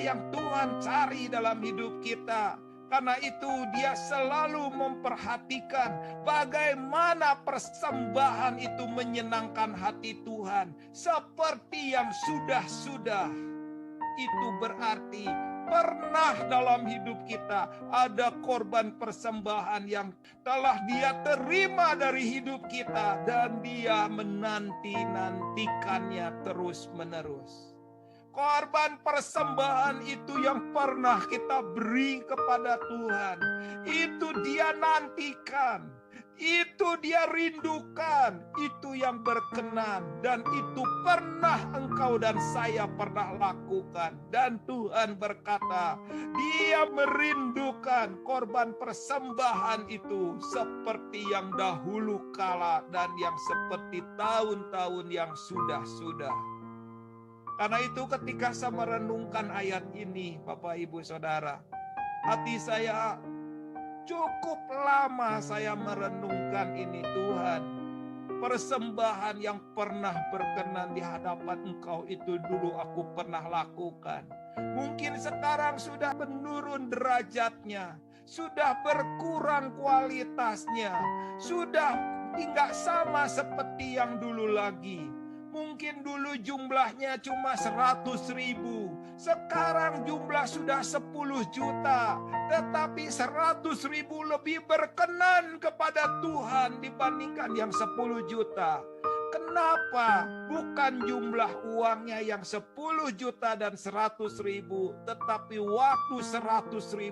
yang Tuhan cari dalam hidup kita. Karena itu dia selalu memperhatikan bagaimana persembahan itu menyenangkan hati Tuhan. Seperti yang sudah-sudah. Itu berarti pernah dalam hidup kita ada korban persembahan yang telah dia terima dari hidup kita. Dan dia menanti-nantikannya terus-menerus. Korban persembahan itu yang pernah kita beri kepada Tuhan. Itu dia nantikan. Itu dia rindukan. Itu yang berkenan. Dan itu pernah engkau dan saya pernah lakukan. Dan Tuhan berkata, dia merindukan korban persembahan itu seperti yang dahulu kala dan yang seperti tahun-tahun yang sudah-sudah. Karena itu ketika saya merenungkan ayat ini, Bapak Ibu Saudara, hati saya cukup lama saya merenungkan ini. Tuhan, persembahan yang pernah berkenan di hadapan Engkau itu dulu aku pernah lakukan. Mungkin sekarang sudah menurun derajatnya, sudah berkurang kualitasnya, sudah tidak sama seperti yang dulu lagi. Mungkin dulu jumlahnya cuma 100.000. Sekarang jumlah sudah 10 juta. Tetapi 100.000 lebih berkenan kepada Tuhan dibandingkan yang 10 juta. Kenapa? Bukan jumlah uangnya yang 10 juta dan 100.000, tetapi waktu 100.000.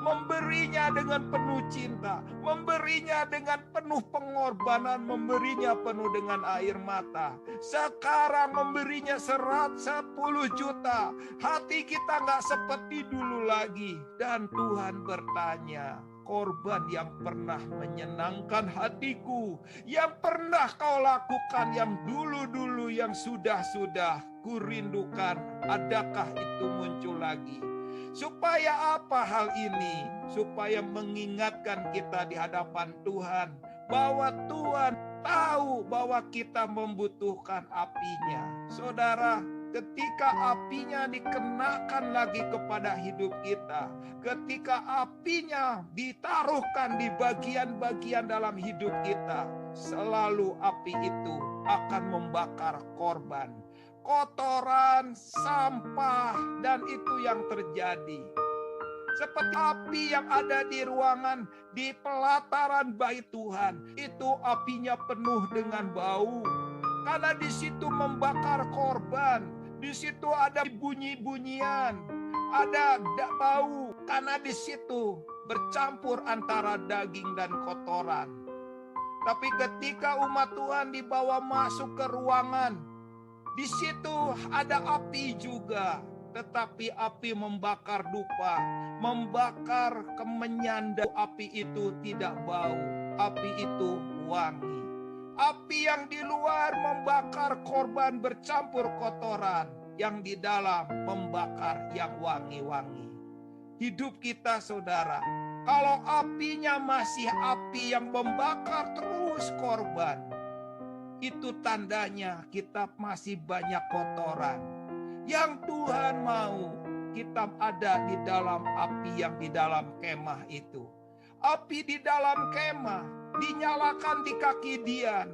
Memberinya dengan penuh cinta, memberinya dengan penuh pengorbanan, memberinya penuh dengan air mata. Sekarang memberinya 10 juta. Hati kita nggak seperti dulu lagi. Dan Tuhan bertanya, korban yang pernah menyenangkan hatiku, yang pernah kau lakukan, yang dulu-dulu, yang sudah-sudah, kurindukan. Adakah itu muncul lagi? Supaya apa hal ini? Supaya mengingatkan kita di hadapan Tuhan, bahwa Tuhan tahu bahwa kita membutuhkan apinya. Saudara, ketika apinya dikenakan lagi kepada hidup kita, ketika apinya ditaruhkan di bagian-bagian dalam hidup kita, selalu api itu akan membakar korban, kotoran, sampah, dan itu yang terjadi. Seperti api yang ada di ruangan, di pelataran bait Tuhan, itu apinya penuh dengan bau. Karena di situ membakar korban, di situ ada bunyi-bunyian, ada bau. Karena di situ bercampur antara daging dan kotoran. Tapi ketika umat Tuhan dibawa masuk ke ruangan, di situ ada api juga. Tetapi api membakar dupa, membakar kemenyan, dan api itu tidak bau, api itu wangi. Api yang di luar membakar korban bercampur kotoran, yang di dalam membakar yang wangi-wangi. Hidup kita, saudara, kalau apinya masih api yang membakar terus korban, itu tandanya kita masih banyak kotoran. Yang Tuhan mau kita ada di dalam api yang di dalam kemah itu. Api di dalam kemah dinyalakan di kaki Dian.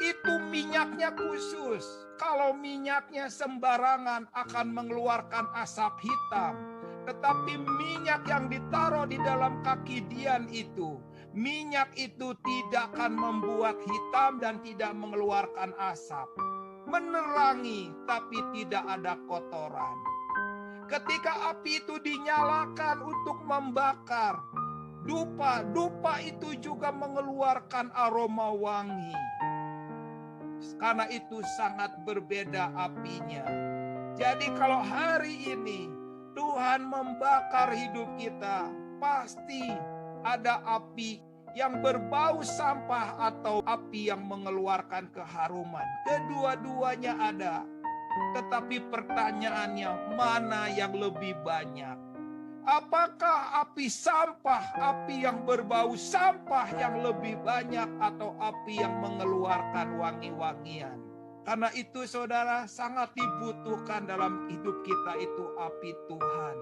Itu minyaknya khusus. Kalau minyaknya sembarangan akan mengeluarkan asap hitam. Tetapi minyak yang ditaruh di dalam kaki Dian itu, minyak itu tidak akan membuat hitam dan tidak mengeluarkan asap. Menerangi tapi tidak ada kotoran. Ketika api itu dinyalakan untuk membakar dupa, dupa itu juga mengeluarkan aroma wangi. Karena itu sangat berbeda apinya. Jadi kalau hari ini Tuhan membakar hidup kita, pasti ada api yang berbau sampah atau api yang mengeluarkan keharuman. Kedua-duanya ada. Tetapi pertanyaannya, mana yang lebih banyak? Apakah api sampah, api yang berbau sampah yang lebih banyak, atau api yang mengeluarkan wangi-wangian? Karena itu saudara sangat dibutuhkan dalam hidup kita itu api Tuhan.